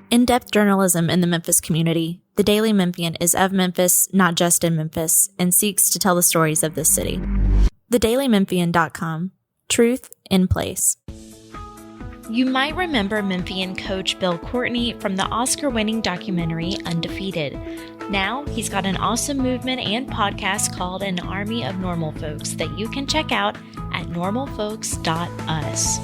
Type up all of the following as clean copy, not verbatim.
In-depth journalism in the Memphis community, the Daily Memphian is of Memphis, not just in Memphis, and seeks to tell the stories of this city. TheDailyMemphian.com. Truth in place. You might remember Memphian coach Bill Courtney from the Oscar-winning documentary Undefeated. Now, he's got an awesome movement and podcast called An Army of Normal Folks that you can check out at normalfolks.us.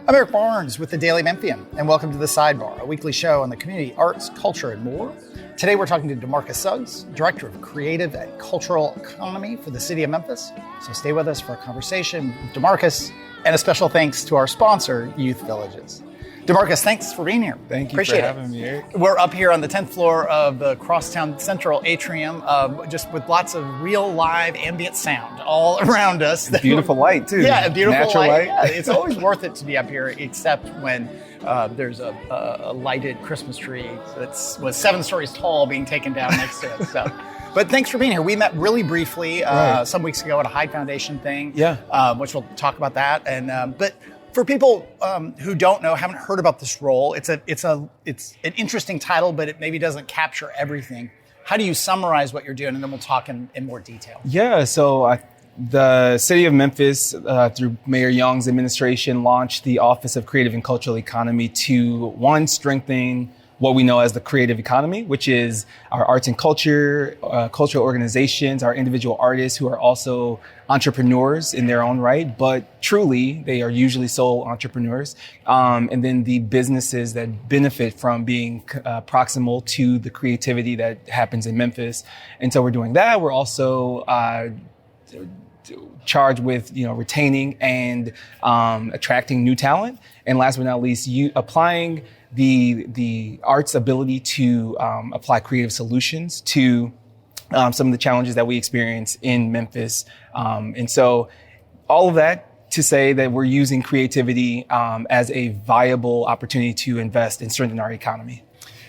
I'm Eric Barnes with the Daily Memphian, and welcome to The Sidebar, a weekly show on the community, arts, culture, and more. Today we're talking to Demarcus Suggs, Director of Creative and Cultural Economy for the City of Memphis. So stay with us for a conversation with Demarcus, and a special thanks to our sponsor, Youth Villages. Demarcus, thanks for being here. Thank you Appreciate for having me, Eric. We're up here on the 10th floor of the Crosstown Central Atrium, just with lots of real live ambient sound all around us. Beautiful light, too. Yeah, beautiful natural light. Yeah, it's always worth it to be up here, except when there's a lighted Christmas tree that was 7 stories tall being taken down next to it. So. But thanks for being here. We met really briefly some weeks ago at a Hyde Foundation thing, which we'll talk about that. And but for people who don't know, haven't heard about this role, it's an interesting title, but it maybe doesn't capture everything. How do you summarize what you're doing, and then we'll talk in more detail? Yeah, so the City of Memphis, through Mayor Young's administration, launched the Office of Creative and Cultural Economy to, one, strengthen what we know as the creative economy, which is our arts and culture, cultural organizations, our individual artists who are also entrepreneurs in their own right, but truly they are usually sole entrepreneurs. And then the businesses that benefit from being proximal to the creativity that happens in Memphis. And so we're doing that. We're also charged with, retaining and attracting new talent. And last but not least, applying the arts ability to apply creative solutions to some of the challenges that we experience in Memphis. And so all of that to say that we're using creativity as a viable opportunity to invest and strengthen our economy.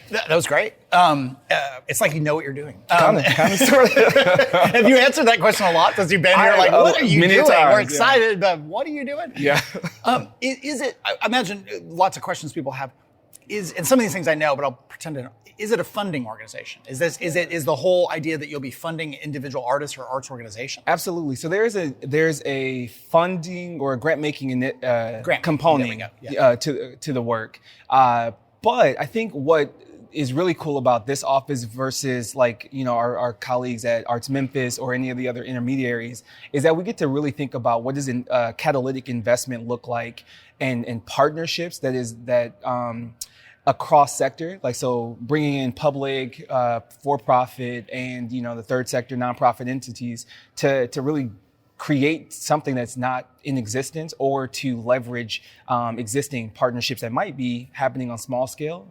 That was great. It's like you know what you're doing. Kind of, sort of. Have you answered that question a lot since you've been here? Like, what are you doing? Times, we're excited, but what are you doing? Yeah. Is it, I imagine lots of questions people have, and some of these things I know, but I'll pretend to know. Is it a funding organization? Is the whole idea that you'll be funding individual artists or arts organizations? Absolutely. So there's a funding or a grant making component to the work. But I think what is really cool about this office versus our colleagues at Arts Memphis or any of the other intermediaries is that we get to really think about what does a catalytic investment look like and partnerships across sector, so bringing in public, for-profit, and the third sector nonprofit entities to really create something that's not in existence, or to leverage existing partnerships that might be happening on small scale,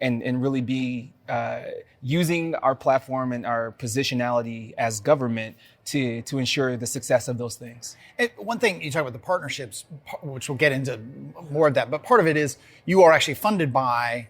and really be using our platform and our positionality as government to ensure the success of those things. And one thing you talk about the partnerships, which we'll get into more of that, but part of it is you are actually funded by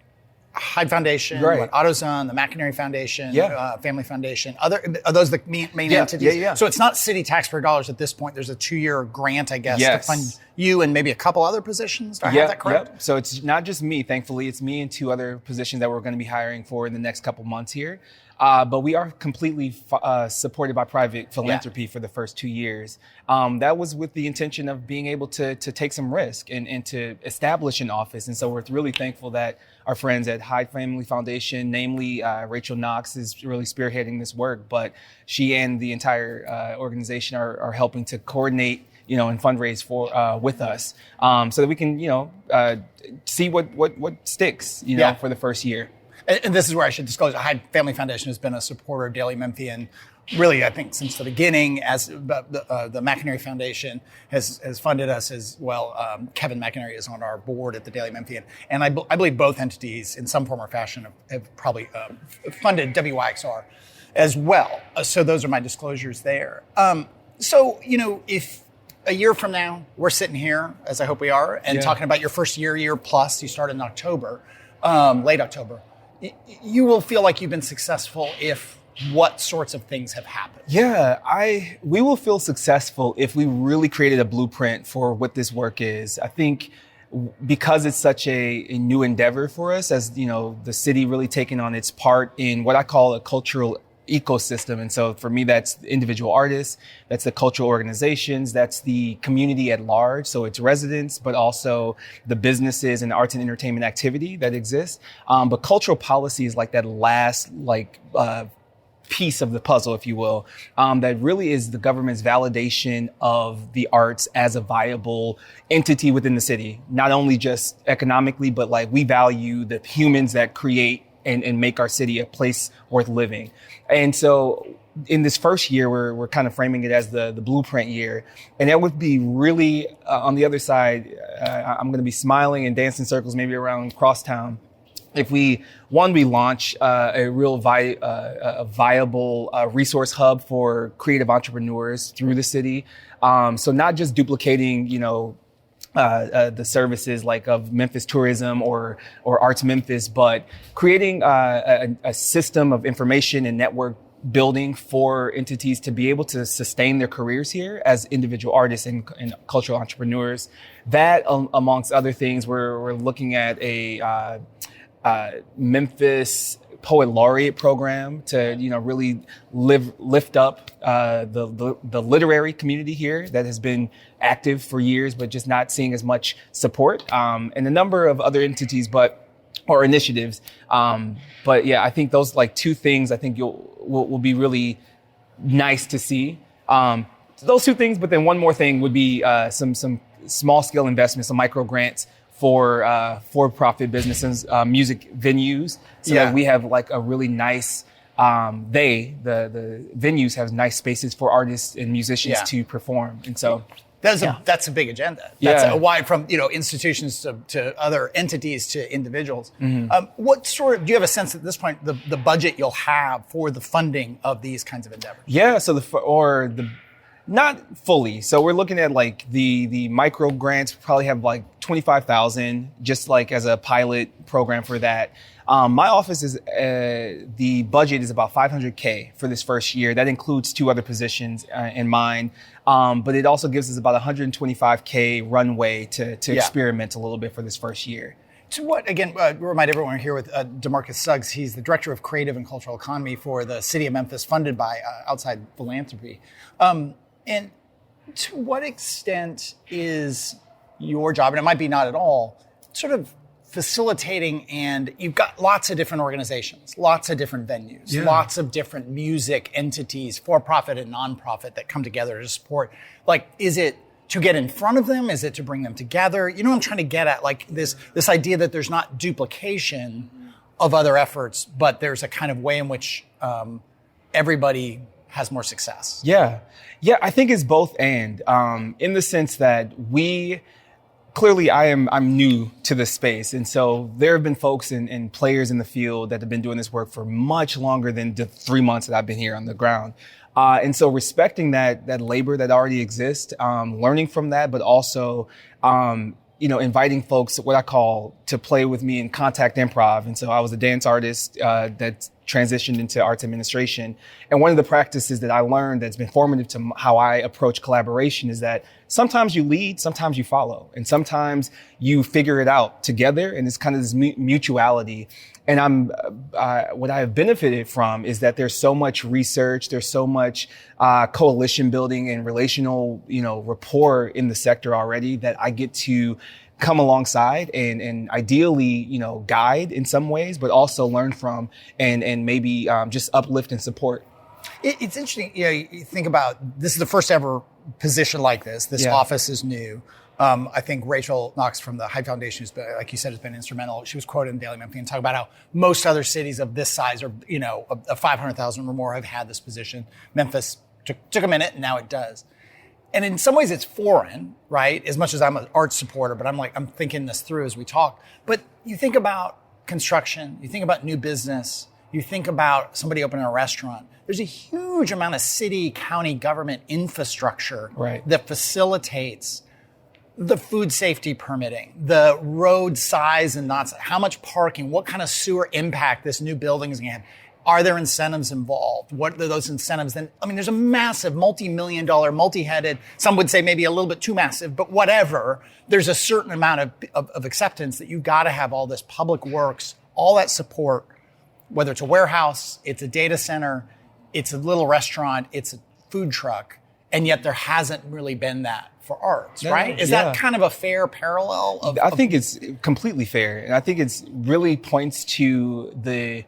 Hyde Foundation, right. AutoZone, the McInerney Foundation, Family Foundation. Are those the main entities? Yeah. So it's not city taxpayer dollars at this point. There's a 2-year grant, I guess, to fund you and maybe a couple other positions. Do I have that correct? Yep. So it's not just me, thankfully. It's me and 2 other positions that we're going to be hiring for in the next couple months here. But we are completely supported by private philanthropy for the first 2 years. That was with the intention of being able to take some risk and to establish an office. And so we're really thankful that our friends at Hyde Family Foundation, namely Rachel Knox, is really spearheading this work. But she and the entire organization are helping to coordinate, and fundraise for with us, so that we can, see what sticks, for the first year. And this is where I should disclose, Hyde Family Foundation has been a supporter of Daily Memphian, really, I think, since the beginning. As the McInerney Foundation has funded us as well. Kevin McInerney is on our board at the Daily Memphian. And I believe both entities, in some form or fashion, have probably funded WYXR as well. So those are my disclosures there. So, if a year from now, we're sitting here, as I hope we are, and talking about your first year plus, you started in October. late October, you will feel like you've been successful if what sorts of things have happened? Yeah, we will feel successful if we really created a blueprint for what this work is. I think because it's such a new endeavor for us, as you know, the city really taking on its part in what I call a cultural ecosystem. And so for me, that's the individual artists, that's the cultural organizations, that's the community at large. So it's residents, but also the businesses and arts and entertainment activity that exists. But cultural policy is like that last, piece of the puzzle, if you will, that really is the government's validation of the arts as a viable entity within the city. Not only just economically, but like we value the humans that create and make our city a place worth living. And so in this first year, we're kind of framing it as the blueprint year. And that would be really, on the other side, I'm going to be smiling and dancing circles maybe around crosstown. If we launch a real viable resource hub for creative entrepreneurs through the city. So not just duplicating, the services like of Memphis Tourism or Arts Memphis, but creating a system of information and network building for entities to be able to sustain their careers here as individual artists and cultural entrepreneurs. That, amongst other things, we're looking at a Memphis Poet Laureate program to, really lift up the literary community here that has been active for years, but just not seeing as much support, and a number of other entities, or initiatives. But yeah, I think those two things I think will be really nice to see. Those two things, but then one more thing would be some small scale investments, some micro grants for-profit businesses, music venues, so that we have a really nice, the venues have nice spaces for artists and musicians to perform. And so that's a big agenda. That's a wide from, institutions to other entities to individuals. Mm-hmm. What do you have a sense at this point, the budget you'll have for the funding of these kinds of endeavors? Yeah. So not fully. So we're looking at the micro grants probably have 25,000 just as a pilot program for that. My office is the budget is about $500K for this first year. That includes 2 other positions in mine. But it also gives us about $125K runway to experiment a little bit for this first year. To what, again, remind everyone here with Demarcus Suggs. He's the Director of Creative and Cultural Economy for the City of Memphis, funded by outside philanthropy. And to what extent is your job, and it might be not at all, sort of facilitating, and you've got lots of different organizations, lots of different venues, lots of different music entities, for-profit and non-profit, that come together to support. Is it to get in front of them? Is it to bring them together? You know what I'm trying to get at? This idea that there's not duplication of other efforts, but there's a kind of way in which everybody has more success. Yeah, I think it's both and, in the sense that clearly I'm new to this space. And so there have been folks and players in the field that have been doing this work for much longer than the 3 months that I've been here on the ground. And so respecting that labor that already exists, learning from that, but also, inviting folks, what I call, to play with me in contact improv. And so I was a dance artist that transitioned into arts administration. And one of the practices that I learned that's been formative to how I approach collaboration is that sometimes you lead, sometimes you follow, and sometimes you figure it out together. And it's kind of this mutuality. And what I have benefited from is that there's so much research, there's so much coalition building and relational, rapport in the sector already that I get to come alongside and ideally, guide in some ways, but also learn from and maybe just uplift and support. It's interesting. You think about, this is the first ever position like this. This office is new. I think Rachel Knox from the Hyde Foundation, who's been, like you said, has been instrumental. She was quoted in Daily Memphian talking about how most other cities of this size, or of 500,000 or more, have had this position. Memphis took a minute, and now it does. And in some ways, it's foreign, right? As much as I'm an arts supporter, but I'm thinking this through as we talk. But you think about construction, you think about new business, you think about somebody opening a restaurant. There's a huge amount of city, county government infrastructure that facilitates the food safety permitting, the road size and not how much parking, what kind of sewer impact this new building is going to have. Are there incentives involved? What are those incentives? Then, I mean, there's a massive multi-million dollar, multi-headed, some would say maybe a little bit too massive, but whatever. There's a certain amount of acceptance that you've got to have all this public works, all that support, whether it's a warehouse, it's a data center, it's a little restaurant, it's a food truck, and yet there hasn't really been that for arts, right? Is that kind of a fair parallel? I think it's completely fair. And I think it's really points to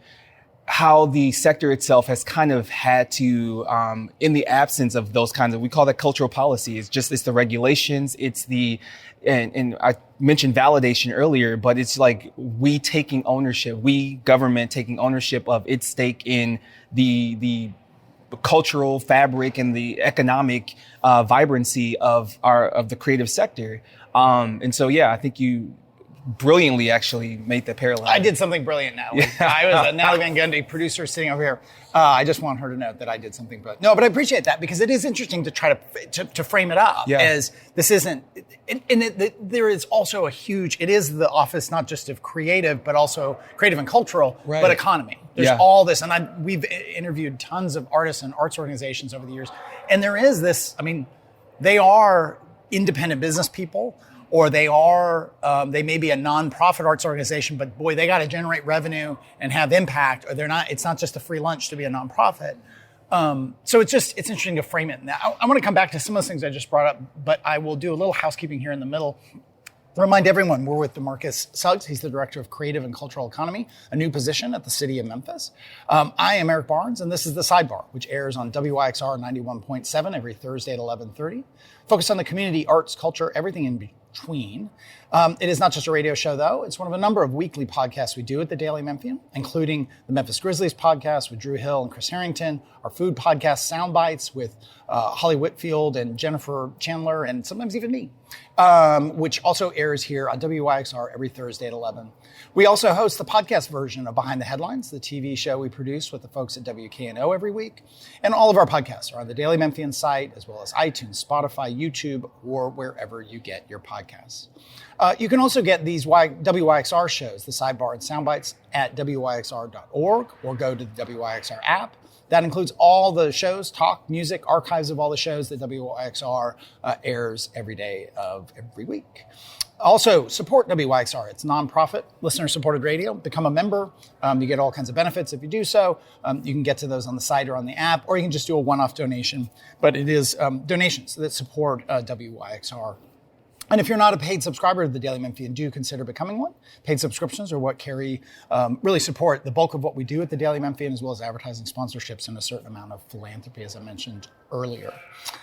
how the sector itself has kind of had to, in the absence of those kinds of, we call that cultural policy. It's the regulations, and I mentioned validation earlier, but it's like we government taking ownership of its stake in the cultural fabric and the economic vibrancy of the creative sector. And so, I think you brilliantly actually made the parallel. I did something brilliant, Natalie. I was Natalie Van Gundy, producer sitting over here. I just want her to know that I did something brilliant. No, but I appreciate that because it is interesting to try to frame it up as this isn't, there is also it is the office not just of creative, but also creative and cultural, but economy. There's all this, and we've interviewed tons of artists and arts organizations over the years, and there is this, I mean, they are independent business people, or they may be a nonprofit arts organization, but boy, they got to generate revenue and have impact, or it's not just a free lunch to be a nonprofit. So it's interesting to frame it. Now, I want to come back to some of the things I just brought up, but I will do a little housekeeping here in the middle. Remind everyone, we're with Demarcus Suggs. He's the Director of Creative and Cultural Economy, a new position at the City of Memphis. I am Eric Barnes, and this is The Sidebar, which airs on WYXR 91.7 every Thursday at 11:30. Focused on the community, arts, culture, everything in between. It is not just a radio show, though. It's one of a number of weekly podcasts we do at the Daily Memphian, including the Memphis Grizzlies podcast with Drew Hill and Chris Harrington, our food podcast, Sound Bites, with Holly Whitfield and Jennifer Chandler, and sometimes even me, which also airs here on WYXR every Thursday at 11. We also host the podcast version of Behind the Headlines, the TV show we produce with the folks at WKNO every week. And all of our podcasts are on the Daily Memphian site, as well as iTunes, Spotify, YouTube, or wherever you get your podcasts. You can also get these WYXR shows, the Sidebar and Soundbites, at WYXR.org, or go to the WYXR app. That includes all the shows, talk, music, archives of all the shows that WYXR airs every day of every week. Also, support WYXR. It's nonprofit, listener-supported radio. Become a member. You get all kinds of benefits if you do so. You can get to those on the site or on the app, or you can just do a one-off donation. But it is donations that support WYXR. And if you're not a paid subscriber to the Daily Memphian, do consider becoming one. Paid subscriptions are what really support the bulk of what we do at the Daily Memphian, as well as advertising, sponsorships, and a certain amount of philanthropy, as I mentioned earlier.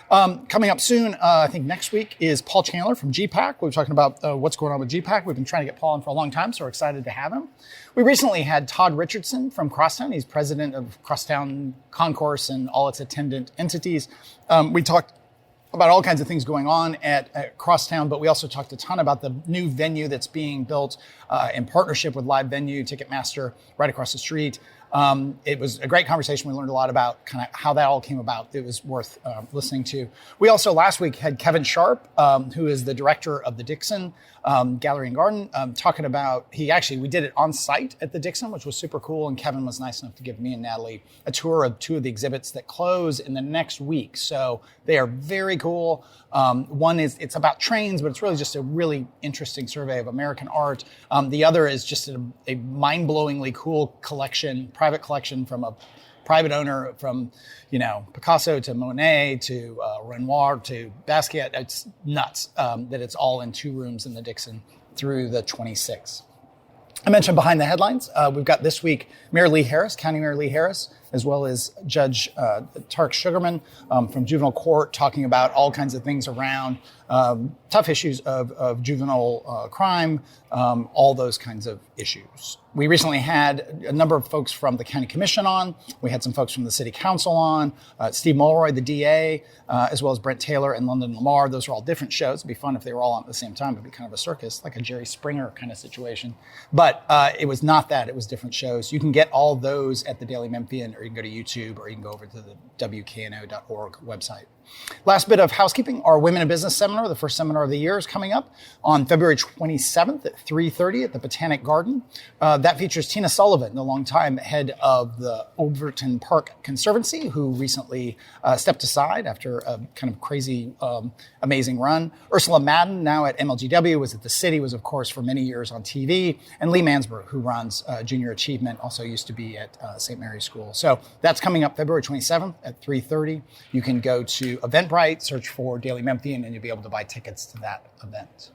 Coming up soon, I think next week, is Paul Chandler from GPAC. We're talking about what's going on with GPAC. We've been trying to get Paul in for a long time, so we're excited to have him. We recently had Todd Richardson from Crosstown. He's president of Crosstown Concourse and all its attendant entities. We talked about all kinds of things going on at Crosstown, but we also talked a ton about the new venue that's being built in partnership with Live Venue, Ticketmaster, right across the street. It was a great conversation. We learned a lot about kind of how that all came about. It was worth listening to. We also last week had Kevin Sharp, who is the director of the Dixon Gallery and Garden, talking about, we did it on site at the Dixon, which was super cool. And Kevin was nice enough to give me and Natalie a tour of two of the exhibits that close in the next week. So they are very cool. One is, it's about trains, but it's really just a really interesting survey of American art. The other is just a mind-blowingly cool collection, private collection from a private owner, from, Picasso to Monet to Renoir to Basquiat. It's nuts that it's all in 2 rooms in the Dixon through the 26th. I mentioned Behind the Headlines. We've got this week Mayor Lee Harris, County Mayor Lee Harris, as well as Judge Tarek Sugarman from Juvenile Court, talking about all kinds of things around tough issues of juvenile crime, all those kinds of issues. We recently had a number of folks from the County Commission on. We had some folks from the City Council on, Steve Mulroy, the DA, as well as Brent Taylor and London Lamar. Those are all different shows. It'd be fun if they were all on at the same time. It'd be kind of a circus, like a Jerry Springer kind of situation. But it was not that. It was different shows. You can get all those at the Daily Memphian, or you can go to YouTube, or you can go over to the WKNO.org website. Last bit of housekeeping, our Women in Business seminar, the first seminar of the year, is coming up on February 27th at 3:30 at the Botanic Garden. That features Tina Sullivan, the longtime head of the Overton Park Conservancy, who recently stepped aside after a kind of crazy, amazing run. Ursula Madden, now at MLGW, was at the City, was, of course, for many years on TV. And Lee Mansberg, who runs Junior Achievement, also used to be at St. Mary's School. So that's coming up February 27th at 3:30. You can go to Eventbrite, search for Daily Memphian, and you'll be able to buy tickets to that event.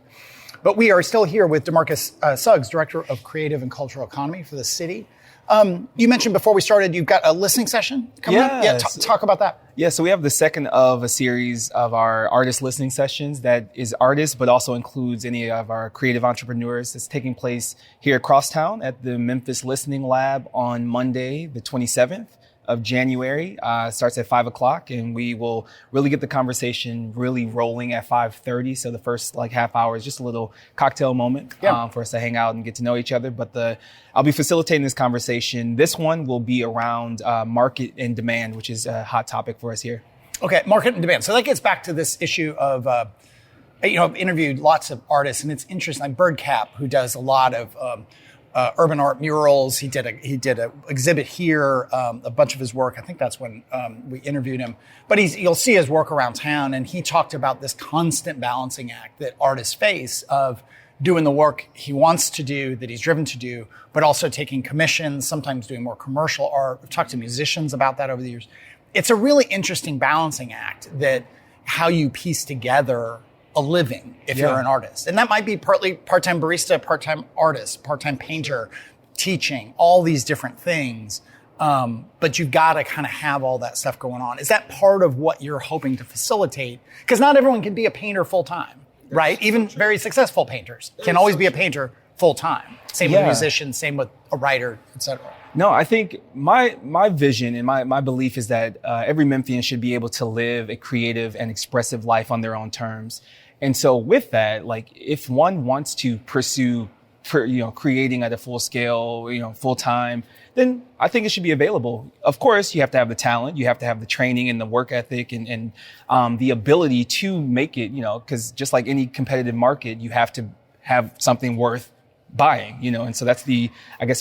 But we are still here with Demarcus Suggs, Director of Creative and Cultural Economy for the City. You mentioned before we started, you've got a listening session coming up. Yeah, talk about that. Yeah, so we have the second of a series of our artist listening sessions that is artists, but also includes any of our creative entrepreneurs. It's taking place here across town at the Memphis Listening Lab on Monday, the 27th of January. Starts at 5 o'clock, and we will really get the conversation really rolling at 5:30. So the first half hour is just a little cocktail moment for us to hang out and get to know each other. But I'll be facilitating this conversation. This one will be around market and demand, which is a hot topic for us here. Okay, market and demand. So that gets back to this issue of, I've interviewed lots of artists, and it's interesting. Like Birdcap, who does a lot of urban art murals. He did a exhibit here, a bunch of his work. I think that's when we interviewed him. But you'll see his work around town, and he talked about this constant balancing act that artists face of doing the work he wants to do, that he's driven to do, but also taking commissions, sometimes doing more commercial art. We've talked to musicians about that over the years. It's a really interesting balancing act, that how you piece together a living if you're an artist. And that might be partly part-time barista, part-time artist, part-time painter, teaching, all these different things. But you've got to kind of have all that stuff going on. Is that part of what you're hoping to facilitate? Because not everyone can be a painter full-time, right? Even very successful painters can always be a painter full-time. Same with musicians, same with a writer, et cetera. No, I think my vision and my belief is that every Memphian should be able to live a creative and expressive life on their own terms. And so with that, if one wants to pursue, creating at a full scale, full time, then I think it should be available. Of course, you have to have the talent, you have to have the training and the work ethic and the ability to make it, because just like any competitive market, you have to have something worth buying, and so that's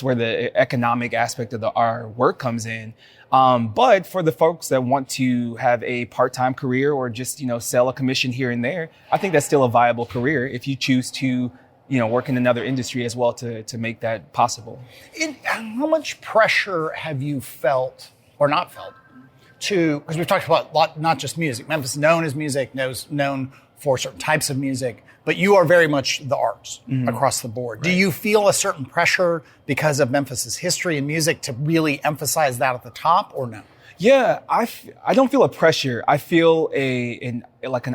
where the economic aspect of our work comes in. But for the folks that want to have a part-time career or just, sell a commission here and there, I think that's still a viable career if you choose to, work in another industry as well to make that possible. How much pressure have you felt or not felt because we've talked about not just music. Memphis is known as music, known for certain types of music, but you are very much the arts across the board. Right. Do you feel a certain pressure because of Memphis's history in music to really emphasize that at the top, or no? Yeah, I don't feel a pressure. I feel an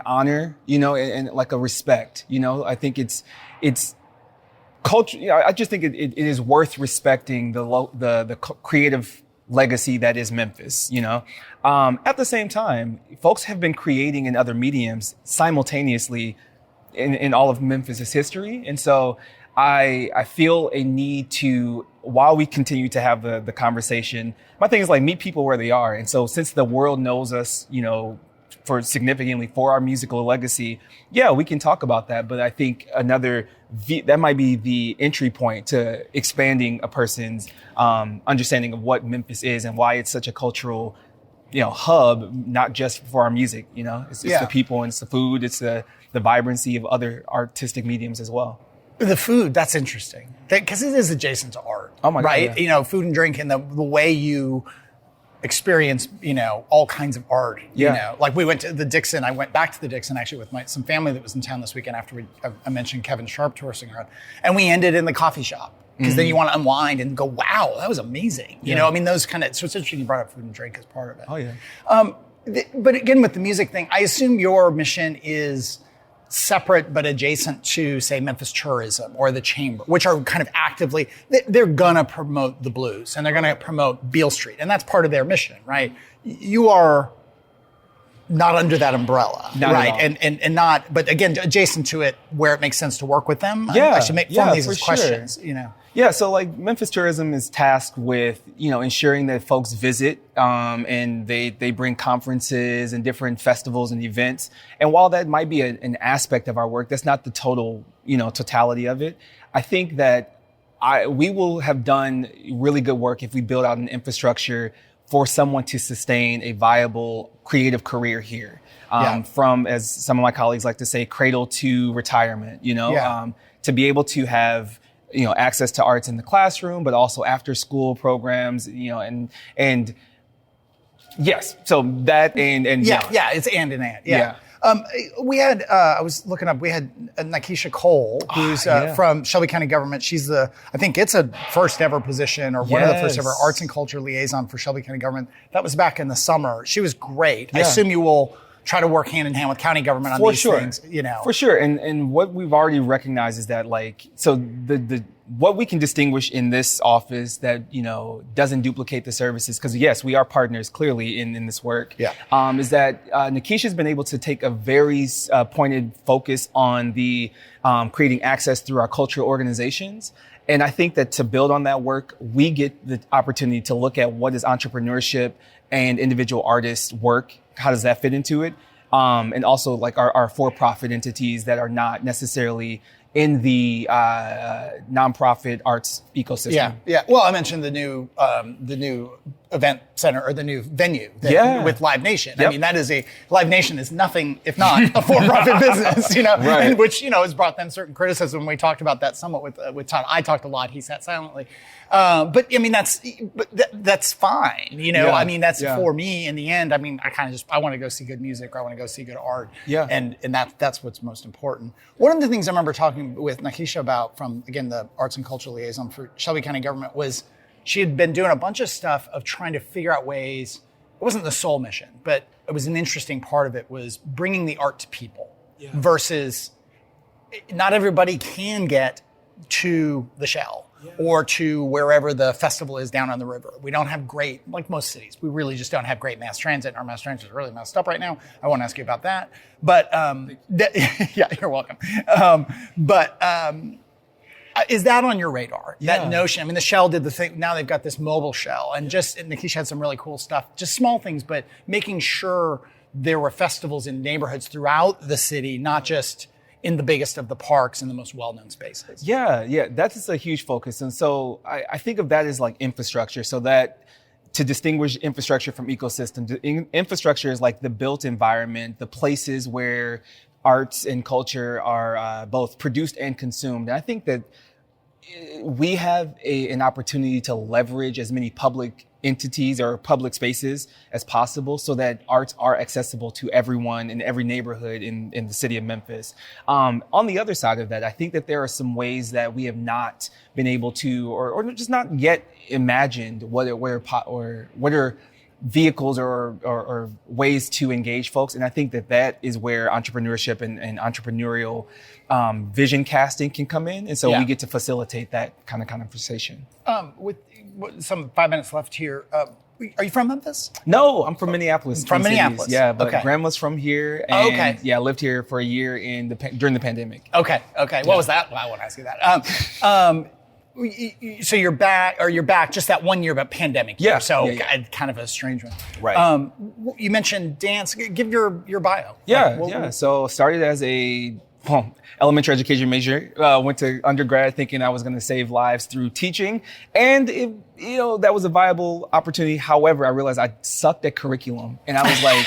honor, and like a respect. I think it's culture. I just think it is worth respecting the creative legacy that is Memphis. At the same time, folks have been creating in other mediums simultaneously in all of Memphis's history. And so I feel a need to, while we continue to have the conversation, my thing is meet people where they are. And so since the world knows us, for our musical legacy, we can talk about that. But I think that might be the entry point to expanding a person's understanding of what Memphis is and why it's such a cultural hub, not just for our music, it's the people, and it's the food, it's the vibrancy of other artistic mediums as well. The food, that's interesting, because it is adjacent to art, oh my right? God, yeah. Food and drink and the way you experience, all kinds of art, we went to the Dixon. I went back to the Dixon actually with some family that was in town this weekend after I mentioned Kevin Sharp touring around, and we ended in the coffee shop. Because then you want to unwind and go, wow, that was amazing. Those kind of, so it's interesting you brought up food and drink as part of it. Oh, yeah. But again, with the music thing, I assume your mission is separate but adjacent to, say, Memphis Tourism or the Chamber, which are kind of actively, they're going to promote the blues and they're going to promote Beale Street. And that's part of their mission, right? You are not under that umbrella, right? And not, but again, adjacent to it where it makes sense to work with them. I should form these as questions, Yeah, so like Memphis Tourism is tasked with, ensuring that folks visit, and they bring conferences and different festivals and events. And while that might be an aspect of our work, that's not the totality of it. I think that we will have done really good work if we build out an infrastructure for someone to sustain a viable creative career here. From, as some of my colleagues like to say, cradle to retirement, to be able to have access to arts in the classroom, but also after school programs, and yes, so that and it's and. Yeah. We had, I was looking up, we had Nikesha Cole, who's from Shelby County Government. She's I think it's a first ever position or one of the first ever arts and culture liaison for Shelby County Government. That was back in the summer. She was great. I assume you will try to work hand in hand with county government on these things, For sure. And what we've already recognized is that what we can distinguish in this office that, doesn't duplicate the services, because yes, we are partners clearly in this work, is that Nikesha's been able to take a very pointed focus on the creating access through our cultural organizations. And I think that to build on that work, we get the opportunity to look at what is entrepreneurship and individual artists' work. How does that fit into it? And also like our for-profit entities that are not necessarily in the nonprofit arts ecosystem. Yeah. Well, I mentioned the new event center or the new venue with Live Nation. Yep. I mean, Live Nation is nothing if not a for-profit business, right. And which has brought them certain criticism. We talked about that somewhat with Todd. I talked a lot. He sat silently. But I mean, that's fine. I mean, that's for me in the end. I mean, I want to go see good music or I want to go see good art. Yeah. And that's what's most important. One of the things I remember talking with Nikesha about from, again, the arts and culture liaison for Shelby County Government was she had been doing a bunch of stuff of trying to figure out ways. It wasn't the sole mission, but it was an interesting part of it was bringing the art to people versus not everybody can get to the Shell. Or to wherever the festival is down on the river. We don't have great, like most cities, we really just don't have great mass transit. And our mass transit is really messed up right now. I won't ask you about that. But, you're welcome. Is that on your radar? That notion? I mean, the Shell did the thing. Now they've got this mobile Shell. And Nikesha had some really cool stuff. Just small things, but making sure there were festivals in neighborhoods throughout the city, not just in the biggest of the parks and the most well-known spaces. Yeah, that's a huge focus. And so I think of that as like infrastructure, so that to distinguish infrastructure from ecosystem, infrastructure is like the built environment, the places where arts and culture are both produced and consumed. And I think that we have an opportunity to leverage as many public entities or public spaces as possible so that arts are accessible to everyone in every neighborhood in the city of Memphis. On the other side of that, I think that there are some ways that we have not been able to, or just not yet imagined what are vehicles or ways to engage folks. And I think that is where entrepreneurship and entrepreneurial vision casting can come in. And so we get to facilitate that kind of conversation. With some 5 minutes left here, are you from Memphis? No, I'm from Minneapolis. From Minneapolis? Yeah, but grandma's from here. And I lived here for a year during the pandemic. Okay. What was that? Well, I won't ask you that. So you're back just that 1 year, but pandemic year. So kind of a strange one. Right. You mentioned dance. Give your bio. So started as a elementary education major. Went to undergrad thinking I was going to save lives through teaching. And that was a viable opportunity. However, I realized I sucked at curriculum. And I was like,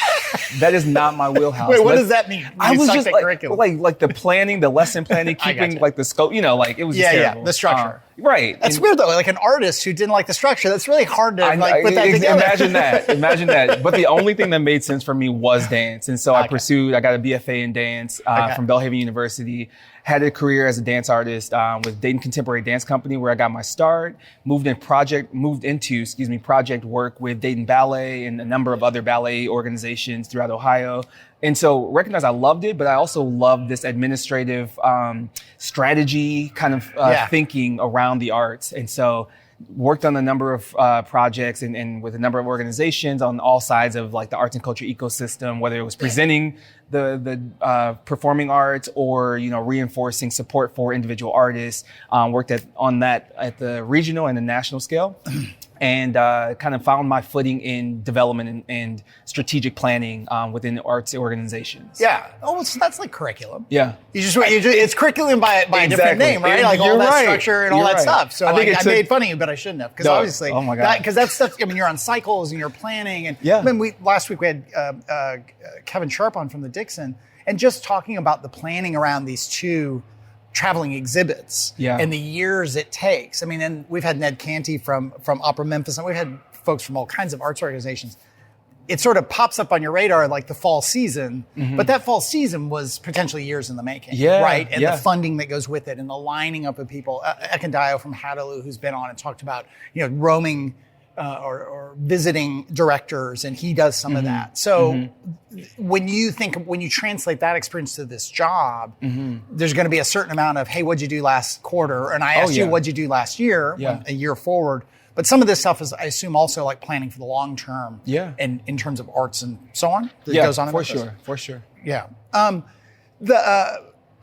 that is not my wheelhouse. Wait, what does that mean? I was just like the planning, the lesson planning, keeping like the scope, it was just terrible. The structure. Right. That's weird though. Like an artist who didn't like the structure, that's really hard to put that together. Imagine that. But the only thing that made sense for me was dance. And so I got a BFA in dance from Belhaven University. Had a career as a dance artist with Dayton Contemporary Dance Company, where I got my start. Moved into project work with Dayton Ballet and a number of other ballet organizations throughout Ohio. And so recognize I loved it, but I also loved this administrative strategy kind of thinking around the arts. And so worked on a number of projects and with a number of organizations on all sides of like the arts and culture ecosystem, whether it was presenting the performing arts or, reinforcing support for individual artists. Worked on that at the regional and the national scale. And kind of found my footing in development and strategic planning within arts organizations. Yeah. Oh, so that's like curriculum. Yeah. It's curriculum by a different name, right? Like all that structure and all that stuff. So I made fun of you, but I shouldn't have, because obviously, oh my God, because that stuff. I mean, you're on cycles and you're planning, and last week we had Kevin Sharp on from the Dixon, and just talking about the planning around these two traveling exhibits and the years it takes. I mean, and we've had Ned Canty from Opera Memphis, and we've had folks from all kinds of arts organizations. It sort of pops up on your radar like the fall season, but that fall season was potentially years in the making, right? And the funding that goes with it and the lining up of people. Ekandayo from Hadaloo, who's been on and talked about, roaming or visiting directors, and he does some of that. So when you translate that experience to this job, there's going to be a certain amount of, hey, what'd you do last quarter? And I asked you, what'd you do last year, a year forward? But some of this stuff is, I assume, also like planning for the long term, and in terms of arts and so on. That goes on for sure. Yeah.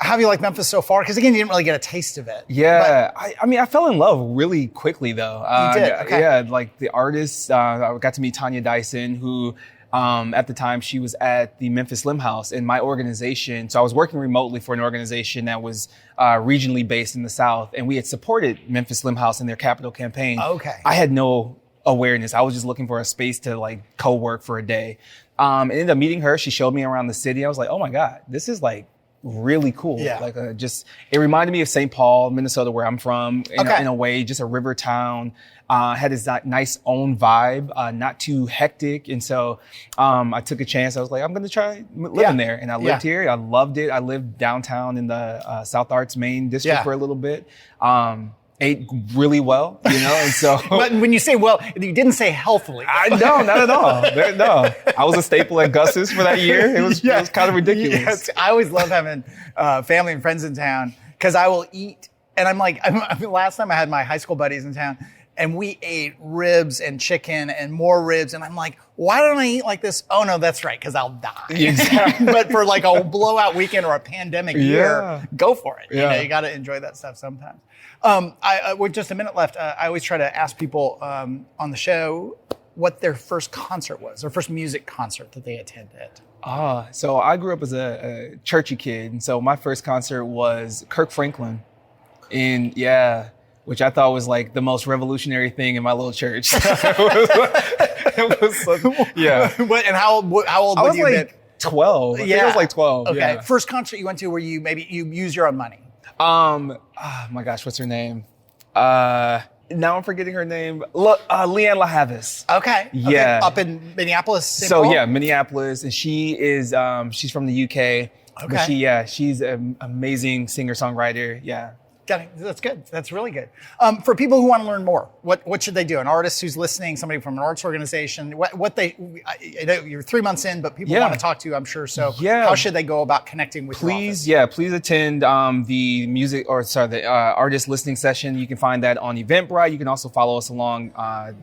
How have you liked Memphis so far? Because again, you didn't really get a taste of it. Yeah, I mean, I fell in love really quickly though. You did? Okay. Yeah, like the artists, I got to meet Tanya Dyson, who at the time she was at the Memphis Slim House in my organization. So I was working remotely for an organization that was regionally based in the South, and we had supported Memphis Slim House in their capital campaign. Okay. I had no awareness. I was just looking for a space to like co-work for a day. Ended up meeting her. She showed me around the city. I was like, oh my God, this is like really cool. Yeah. Like it reminded me of St. Paul, Minnesota, where I'm from in a way, just a river town. Had this nice own vibe, not too hectic. And so, I took a chance. I was like, I'm going to try living there. And I lived here. I loved it. I lived downtown in the South Arts main district for a little bit. Ate really well, and so. But when you say well, you didn't say healthily. No, not at all. No. I was a staple at Gus's for that year. It was kind of ridiculous. Yes. I always love having family and friends in town, because I will eat. And I'm like, last time I had my high school buddies in town, and we ate ribs and chicken and more ribs. And I'm like, why don't I eat like this? Oh, no, that's right, because I'll die. Exactly. But for like a blowout weekend or a pandemic year, go for it. You got to enjoy that stuff sometimes. With just a minute left, I always try to ask people on the show what their first concert was, their first music concert that they attended. So I grew up as a churchy kid. And so my first concert was Kirk Franklin which I thought was like the most revolutionary thing in my little church. And how old I were was you? like 12. I think I was like 12. Okay. Yeah. First concert you went to where you use your own money? Oh my gosh, what's her name? Now I'm forgetting her name. Leanne LaHavis. Okay. Yeah. Up in Minneapolis. St. So Paul? Minneapolis, and she is she's from the UK. Okay. But she's an amazing singer-songwriter. Yeah. That's good. That's really good. For people who want to learn more, what should they do? An artist who's listening, somebody from an arts organization, I know you're 3 months in, but people want to talk to you, I'm sure. So how should they go about connecting with your office? Please attend the artist listening session. You can find that on Eventbrite. You can also follow us along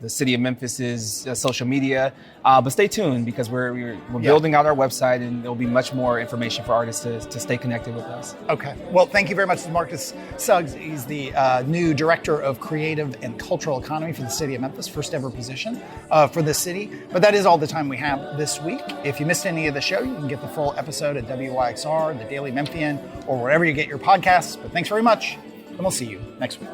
the City of Memphis's social media. But stay tuned, because we're building out our website, and there'll be much more information for artists to stay connected with us. Okay. Well, thank you very much to Demarcus Suggs. He's the new Director of Creative and Cultural Economy for the City of Memphis, first ever position for this city. But that is all the time we have this week. If you missed any of the show, you can get the full episode at WYXR, the Daily Memphian, or wherever you get your podcasts. But thanks very much, and we'll see you next week.